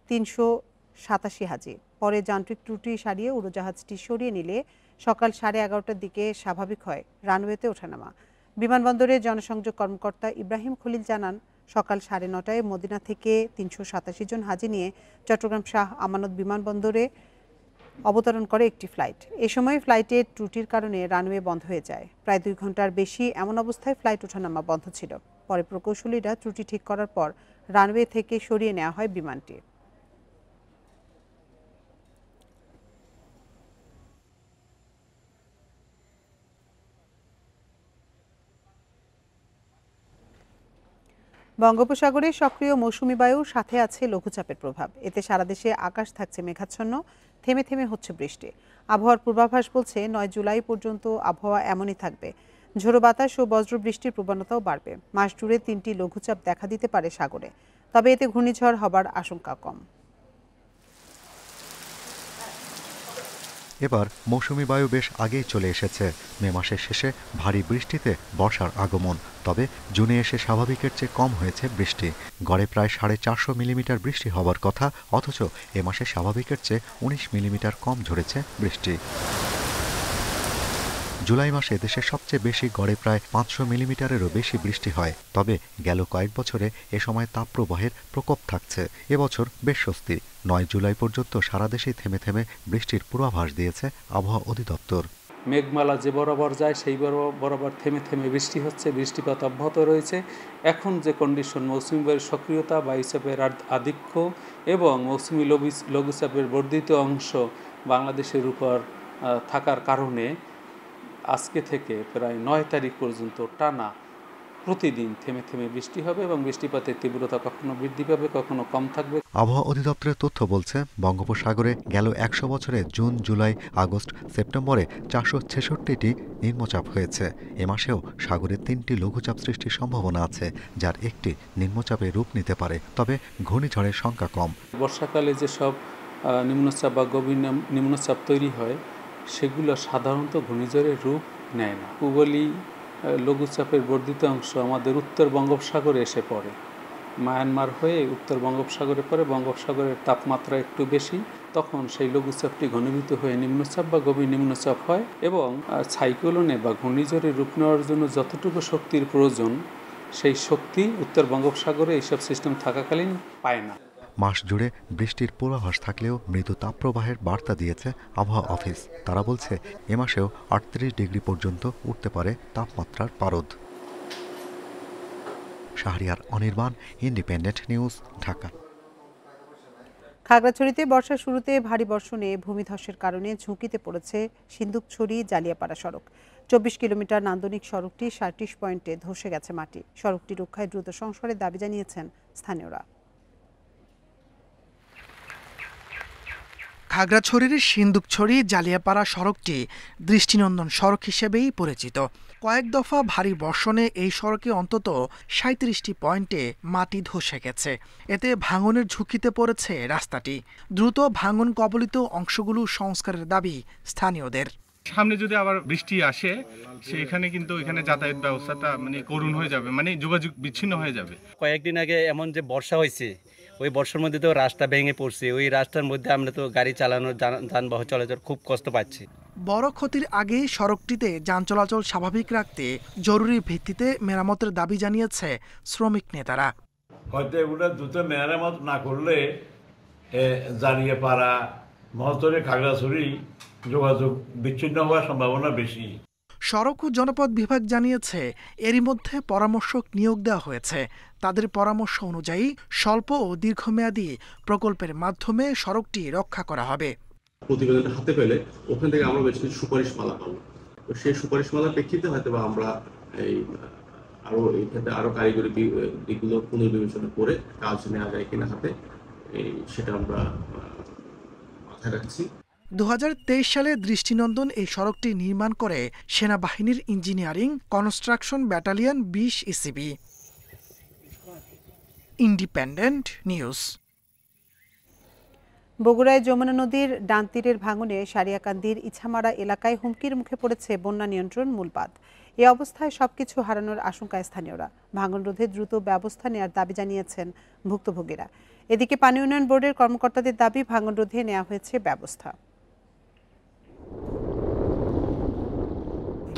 Speaker 1: ৩৮৭ হাজি। পরে যান্ত্রিক ত্রুটি সারিয়ে উড়োজাহাজটি সরিয়ে নিলে সকাল 11:30টার দিকে স্বাভাবিক হয় রানওয়েতে ওঠানামা। বিমানবন্দরের জনসংযোগ কর্মকর্তা ইব্রাহিম খলিল জানান, সকাল 9:30টায় মদিনা থেকে 387 জন হাজি নিয়ে চট্টগ্রাম শাহ আমানত বিমানবন্দরে অবতরণ করে একটি ফ্লাইট। এ সময় ফ্লাইটের ত্রুটির কারণে রানওয়ে বন্ধ হয়ে যায়। প্রায় 2 ঘন্টার বেশি এমন অবস্থায় ফ্লাইট ওঠানামা বন্ধ ছিল। পরে প্রকৌশলীরা ত্রুটি ঠিক করার পর রানওয়ে থেকে সরিয়ে নেওয়া হয় বিমানটি। বঙ্গোপসাগরে সক্রিয় মৌসুমী বায়ুর সাথে আছে লঘুচাপের প্রভাব। এতে সারা দেশে আকাশ থাকছে মেঘাচ্ছন্ন, থেমে থেমে হচ্ছে বৃষ্টি। আবহাওয়ার পূর্বাভাস বলছে 9 জুলাই পর্যন্ত আবহাওয়া এমনই থাকবে। ঝোড়ো বাতাস ও বজ্র বৃষ্টির প্রবণতাও বাড়বে। মাস জুড়ে 3টি লঘুচাপ দেখা দিতে পারে সাগরে, তবে এতে ঘূর্ণিঝড় হবার আশঙ্কা কম।
Speaker 2: এবার মৌসুমি বায়ু বেশ আগেই চলে এসেছে। মে মাসের শেষে ভারী বৃষ্টিতে বর্ষার আগমন, তবে জুনে এসে স্বাভাবিকের চেয়ে কম হয়েছে বৃষ্টি। গড়ে প্রায় 450 মিলিমিটার বৃষ্টি হবার কথা, অথচ এ মাসে স্বাভাবিকের চেয়ে 19 মিলিমিটার কম ঝরেছে বৃষ্টি। জুলাই মাসে দেশের সবচেয়ে বেশি গড়ে প্রায় 500 মিলিমিটারেরও বেশি বৃষ্টি হয়। তবে গেল কয়েক বছরে এ সময় তাপপ্রবাহের প্রকোপ থাকছে। এবছর বেশ স্বস্তি। 9 জুলাই পর্যন্ত সারা দেশেই থেমে থেমে বৃষ্টির পূর্বাভাস দিয়েছে আবহাওয়া অধিদপ্তর।
Speaker 3: মেঘমালা যে বরাবর যায় সেই বরাবর থেমে থেমে বৃষ্টি হচ্ছে, বৃষ্টিপাত অব্যাহত রয়েছে। এখন যে কন্ডিশন, মৌসুমী বায়ুর সক্রিয়তা, বায়ুচাপের আধিক্য এবং মৌসুমী লঘুচাপের বর্ধিত অংশ বাংলাদেশের উপর থাকার কারণে আজকে থেকে প্রায় 9 তারিখ পর্যন্ত টানা প্রতিদিন থেমে থেমে বৃষ্টি হবে এবং বৃষ্টিপাতের তীব্রতা কখনো বৃদ্ধি পাবে, কখনো কম থাকবে।
Speaker 2: আবহাওয়া অধিদপ্তরের তথ্য বলছে, বঙ্গোপসাগরে গেল 100 বছরে জুন, জুলাই, আগস্ট, সেপ্টেম্বরে 466টি নিম্নচাপ হয়েছে। এ মাসেও সাগরে 3টি লঘুচাপ সৃষ্টির সম্ভাবনা আছে, যার একটি নিম্নচাপে রূপ নিতে পারে। তবে ঘূর্ণিঝড়ের সংখ্যা কম।
Speaker 3: বর্ষাকালে যেসব নিম্নচাপ বা গভীর নিম্নচাপ তৈরি হয় সেগুলো সাধারণত ঘূর্ণিঝড়ের রূপ নেয় না। পূবলি লঘুচাপের বর্ধিত অংশ আমাদের উত্তর বঙ্গোপসাগরে এসে পড়ে, মায়ানমার হয়ে উত্তর বঙ্গোপসাগরে পড়ে। বঙ্গোপসাগরের তাপমাত্রা একটু বেশি, তখন সেই লঘুচাপটি ঘনীভূত হয়ে নিম্নচাপ বা গভীর নিম্নচাপ হয় এবং সাইক্লোনে বা ঘূর্ণিঝড়ের রূপ নেওয়ার জন্য যতটুকু শক্তির প্রয়োজন সেই শক্তি উত্তর বঙ্গোপসাগরে এইসব সিস্টেম থাকাকালীন পায় না।
Speaker 2: মাস জুড়ে বৃষ্টির পূর্বাভাস থাকলেও মৃদু তাপপ্রবাহের বার্তা দিয়েছে আবহাওয়া অফিস। তারা বলছে, এ মাসেও 38 ডিগ্রি পর্যন্ত উঠতে পারে তাপমাত্রার পারদ। Shahriar Anirban, independent news, Dhaka.
Speaker 1: খাগড়াছড়িতে বর্ষার শুরুতে ভারী বর্ষণে ভূমিধসের কারণে ঝুঁকিতে পড়েছে সিন্দুকছড়ি জালিয়াপাড়া সড়ক। 24 কিলোমিটার নান্দনিক সড়কটি 37 পয়েন্টে ধসে গেছে মাটি। সড়কটি রক্ষায় দ্রুত সংস্কারের দাবি জানিয়েছেন স্থানীয়রা।
Speaker 18: খাগড়াছড়ির সিন্দুকছড়ি জালিয়াপাড়া সড়কটি দৃষ্টিনন্দন সড়ক হিসেবেই পরিচিত। কয়েক দফা ভারী বর্ষণে এই সড়কে অন্তত 37টি পয়েন্টে মাটি ধসে গেছে। এতে ভাঙনের ঝুঁকিতে পড়েছে রাস্তাটি। দ্রুত ভাঙন কবলিত অংশগুলো সংস্কারের দাবি স্থানীয়দের।
Speaker 23: সামনে যদি আবার বৃষ্টি আসে সেখানে কিন্তু এখানে যাতায়াত ব্যবস্থাটা করুণ হয়ে যাবে, যোগাযোগ বিচ্ছিন্ন হয়ে যাবে।
Speaker 24: কয়েকদিন আগে এমন যে বর্ষা হয়েছে, ওই বর্ষার মধ্যে তো রাস্তা ভেঙে পড়ছে। ওই রাস্তার মধ্যে আমরা তো গাড়ি চালানো, যানবাহন চলাচল খুব কষ্ট পাচ্ছি।
Speaker 18: বড় ক্ষতির আগে সড়কটিতে যান চলাচল স্বাভাবিক রাখতে জরুরি ভিত্তিতে মেরামতের দাবি জানিয়েছে শ্রমিক নেতারা।
Speaker 25: হয়তো এগুলো দ্রুত মেরামত না করলে জালিয়াপাড়া, মহাস্তরে, খাগড়াছড়ি যোগাযোগ বিচ্ছিন্ন হওয়ার সম্ভাবনা বেশি।
Speaker 18: সড়ক ও জনপদ বিভাগ জানিয়েছে, এরই মধ্যে পরামর্শক নিয়োগ দেওয়া হয়েছে। তাদের পরামর্শ অনুযায়ী স্বল্প ও দীর্ঘমেয়াদী প্রকল্পের মাধ্যমে সড়কটি রক্ষা করা হবে।
Speaker 26: প্রতিবেদন হাতে পেলে ওখান থেকে আমরা বেশ কিছু সুপারিশমালা পাবো। তো সেই সুপারিশমালার প্রেক্ষিতে হয়তো বা আমরা এই ক্ষেত্রে আরো কারিগরি দিকগুলো পুনর্বিবেচনা করে কাজ নেওয়া যায় কিনা হাতে, সেটা আমরা মাথায় রাখছি।
Speaker 18: 2023 সালে দৃষ্টিনন্দন এই সড়কটি নির্মাণ করে সেনাবাহিনীর engineering construction battalion 20 ECB. Independent news.
Speaker 1: বগুড়ায় যমুনা নদীর ডান তীরের ভাঙনে সারিয়াকান্দির ইছামারা এলাকায় হুমকির মুখে পড়েছে বন্যা নিয়ন্ত্রণ মূল বাঁধ। এ অবস্থায় সবকিছু হারানোর আশঙ্কায় স্থানীয়রা। ভাঙন রোধে দ্রুত ব্যবস্থা নেওয়ার দাবি জানিয়েছেন ভুক্তভোগীরা। এদিকে পানি উন্নয়ন বোর্ডের কর্মকর্তাদের দাবি, ভাঙন রোধে নেওয়া হয়েছে ব্যবস্থা।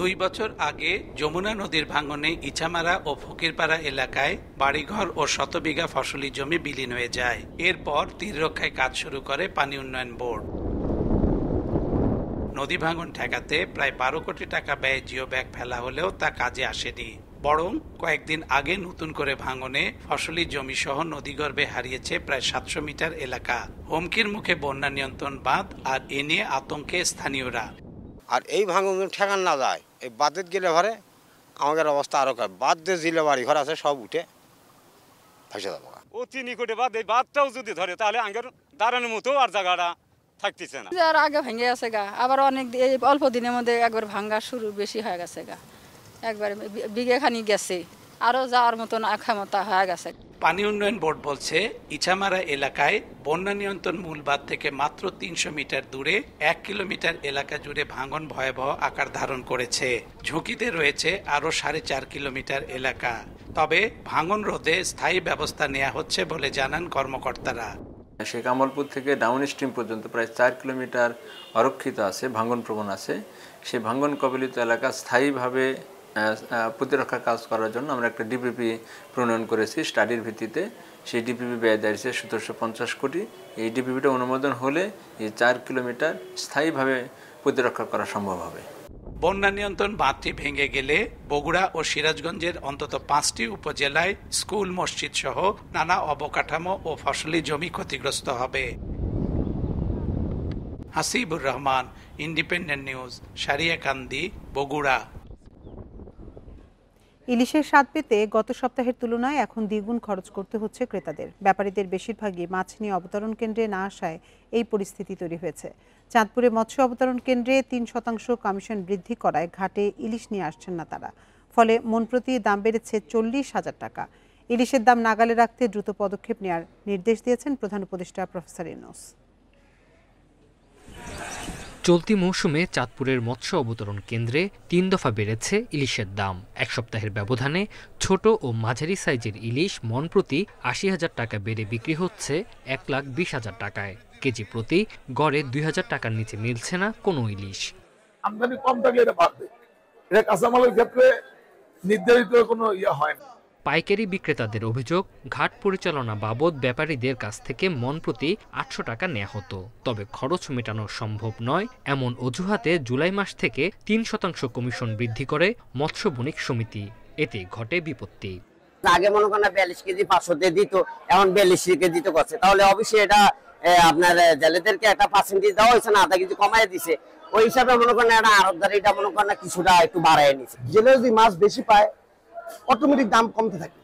Speaker 4: 2 বছর আগে যমুনা নদীর ভাঙনে ইছামারা ও ফকিরপাড়া এলাকায় বাড়িঘর ও শতবিঘা ফসলি জমি বিলীন হয়ে যায়। এরপর তীর রক্ষায় কাজ শুরু করে পানি উন্নয়ন বোর্ড। নদী ভাঙন ঠেকাতে প্রায় 12 কোটি টাকা ব্যয়ে জিও ব্যাগ ফেলা হলেও তা কাজে আসেনি, বরং কয়েকদিন আগে নতুন করে ভাঙনে ফসলি জমি সহ নদীগর্ভে হারিয়েছে প্রায় 700 মিটার এলাকা। হুমকির মুখে বন্যা নিয়ন্ত্রণ বাঁধ, আর এ নিয়ে আতঙ্কে স্থানীয়রা।
Speaker 5: আর এই ভাঙন ঠেকান না যায়, এই বাঁধের গেলে ঘরে আমাদের অবস্থা আরো খারাপ। বাঁধ যে জিলে বাড়ি ঘর আছে সব উঠে ভাসে যাবো।
Speaker 7: অতি নিকটে বাঁধ, এই বাঁধটাও যদি ধরে তাহলে আগের দাঁড়ানোর মতো আর জায়গাটা থাকতেছে না।
Speaker 8: আর আগে ভেঙে গেছে গা, আবার অনেক অল্প দিনের মধ্যে একবার ভাঙ্গা শুরু বেশি হয়ে গেছে গা, একবার বিঘে খানি গেছে, আরো যাওয়ার মতন ক্ষমতা হয়ে গেছে।
Speaker 4: পানি উন্নয়ন বোর্ড বলছে ইছামারা এলাকায় বন্যা নিয়ন্ত্রণ মূল বাঁধ থেকে মাত্র 300 মিটার দূরে 1 কিলোমিটার এলাকা জুড়ে ভাঙন ভয়াবহ আকার ধারণ করেছে। ঝুঁকিতে রয়েছে আরো 4.5 কিলোমিটার এলাকা। তবে ভাঙন রোধে স্থায়ী ব্যবস্থা নেওয়া হচ্ছে বলে জানান কর্মকর্তারা।
Speaker 9: শেখ কামালপুর থেকে ডাউন স্ট্রিম পর্যন্ত প্রায় 4 কিলোমিটার অরক্ষিত আছে, ভাঙন প্রবণ আছে। সেই ভাঙন কবলিত এলাকা স্থায়ীভাবে প্রতিরক্ষার কাজ করার জন্য আমরা একটা ডিপিপি প্রণয়ন করেছি স্টাডির ভিত্তিতে। সেই ডিপিপি ব্যয় দাঁড়িয়েছে 1750 কোটি। এই ডিপিপিটা অনুমোদন হলে এই 4 কিলোমিটার স্থায়ীভাবে প্রতিরক্ষা করা সম্ভব হবে।
Speaker 4: বন্যা নিয়ন্ত্রণ বাঁধটি ভেঙে গেলে বগুড়া ও সিরাজগঞ্জের অন্তত 5টি উপজেলায় স্কুল, মসজিদ সহ নানা অবকাঠামো ও ফসলি জমি ক্ষতিগ্রস্ত হবে। Hasibur Rahman, independent news, Sariakandi, Bogura.
Speaker 1: ইলিশের স্বাদ পেতে গত সপ্তাহের তুলনায় এখন দ্বিগুণ খরচ করতে হচ্ছে ক্রেতাদের। ব্যাপারীদের বেশিরভাগই মাছ নিয়ে অবতরণ কেন্দ্রে না আসায় এই পরিস্থিতি তৈরি হয়েছে। চাঁদপুরে মৎস্য অবতরণ কেন্দ্রে 3% কমিশন বৃদ্ধি করায় ঘাটে ইলিশ নিয়ে আসছেন না তারা। ফলে মনপ্রতি দাম বেড়েছে 40,000 টাকা। ইলিশের দাম নাগালে রাখতে দ্রুত পদক্ষেপ নেওয়ার নির্দেশ দিয়েছেন প্রধান উপদেষ্টা প্রফেসর ইউনূস।
Speaker 12: চলতি মৌসুমে চাঁদপুরের মৎস্য অবতরণ কেন্দ্রে 3 দফা বেড়েছে ইলিশের দাম। এক সপ্তাহের ব্যবধানে ছোট ও মাঝারি সাইজের ইলিশ মন প্রতি 80,000 টাকা বেড়ে বিক্রি হচ্ছে 1,20,000 টাকায়। কেজি প্রতি গড়ে 2,000 টাকার নিচে মিলছে না কোনো ইলিশ।
Speaker 27: আমদানি কম থাকলে এটা বাড়বে, এটা কাঁচামালের ক্ষেত্রে নির্ধারিত কোনো হয় না।
Speaker 12: পাইকারি বিক্রেতাদের অভিযোগ, ঘাট পরিচালনা বাবদ ব্যাপারীদের কাছ থেকে মন প্রতি 800 টাকা নেওয়া হতো। তবে খরচ মেটানো সম্ভব নয় এমন অজুহাতে জুলাই মাস থেকে 3% কমিশন বৃদ্ধি করে মৎস্য বণিক সমিতি। এতে ঘটে বিপত্তি।
Speaker 28: আগে মনে করেন 42 কেজি 500 দিয়ে দিত, এখন 42 কেজি দিতে করছে, তাহলে অবশ্যই এটা আপনার জেলেদেরকে একটা পার্সেন্টেজ দেওয়া হয়েছে না, আধা কেজি কমাই দিছে। ওই হিসাবে মনে করেন একটা আড়তদারিটা মনে করেন কিছুটা একটু বাড়ায় নিছে। জেলে যদি মাছ বেশি পায় অটোমেটিক দাম কমতে থাকে।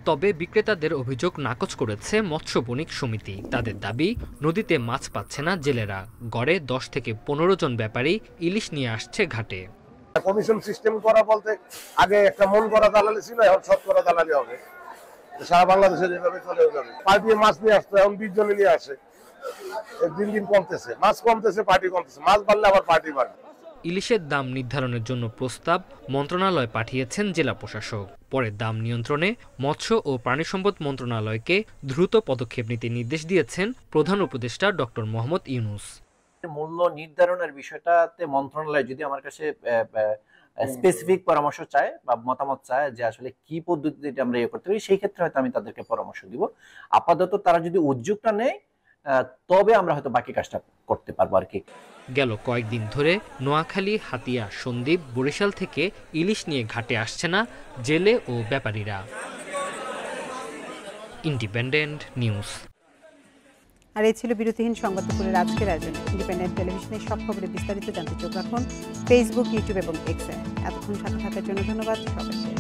Speaker 12: তবে বিক্রেতাদের অভিযোগ নাকচ করেছে মৎস্য বণিক সমিতি। তাদের দাবি, নদীতে মাছ পাচ্ছে না জেলেরা। গড়ে 10 থেকে 15 জন ব্যাপারী ইলিশ নিয়ে আসছে ঘাটে।
Speaker 27: কমিশন সিস্টেম করা বলতে আগে একটা মন করা দালালি ছিল, এখন সব করা দালালি হবে। সারা বাংলাদেশে যেভাবে চলে যাবে, পার্টি মাছ নিয়ে আসতো, এখন 20 জন নিয়ে আসে। দিন দিন কমতেছে, মাছ কমতেছে, পার্টি কমতেছে। মাছ বাড়লে আবার পার্টি বাড়বে।
Speaker 12: ইলিশের দাম নির্ধারণের জন্য প্রস্তাব মন্ত্রণালয় পাঠিয়েছেন জেলা প্রশাসক। পরে দাম নিয়ন্ত্রণে মৎস্য ও প্রাণী সম্পদ মন্ত্রণালয়কে দ্রুত পদক্ষেপ নিতে নির্দেশ দিয়েছেন প্রধান উপদেষ্টা ডক্টর মোহাম্মদ ইউনূস।
Speaker 29: মূল্য নির্ধারণের বিষয়টাতে মন্ত্রণালয় যদি আমার কাছে স্পেসিফিক পরামর্শ চায় বা মতামত চায় যে আসলে কি পদ্ধতিতে আমরা ইয়ে করতে পারি, সেই ক্ষেত্রে হয়তো আমি তাদেরকে পরামর্শ দিব। আপাতত তারা যদি উদ্যোগটা নেয় তবে আমরা হয়তো বাকি কাজটা করতে পারবো আর কি।
Speaker 12: গেল কয়েকদিন ধরে নোয়াখালী, হাতিয়া, সন্দ্বীপ, বরিশাল থেকে ইলিশ নিয়ে ঘাটে আসছে না জেলে ও ব্যাপারীরা। Independent news.
Speaker 1: আর এই ছিল বিরতিহীন সংবাদ দুপুরের আজকের আয়োজন। ইন্ডিপেন্ডেন্ট টেলিভিশনের সব খবরে বিস্তারিত জানতে চোখ রাখুন ফেসবুক, ইউটিউব এবং এক্সে। এতক্ষণ সাথে থাকার জন্য ধন্যবাদ সবাইকে।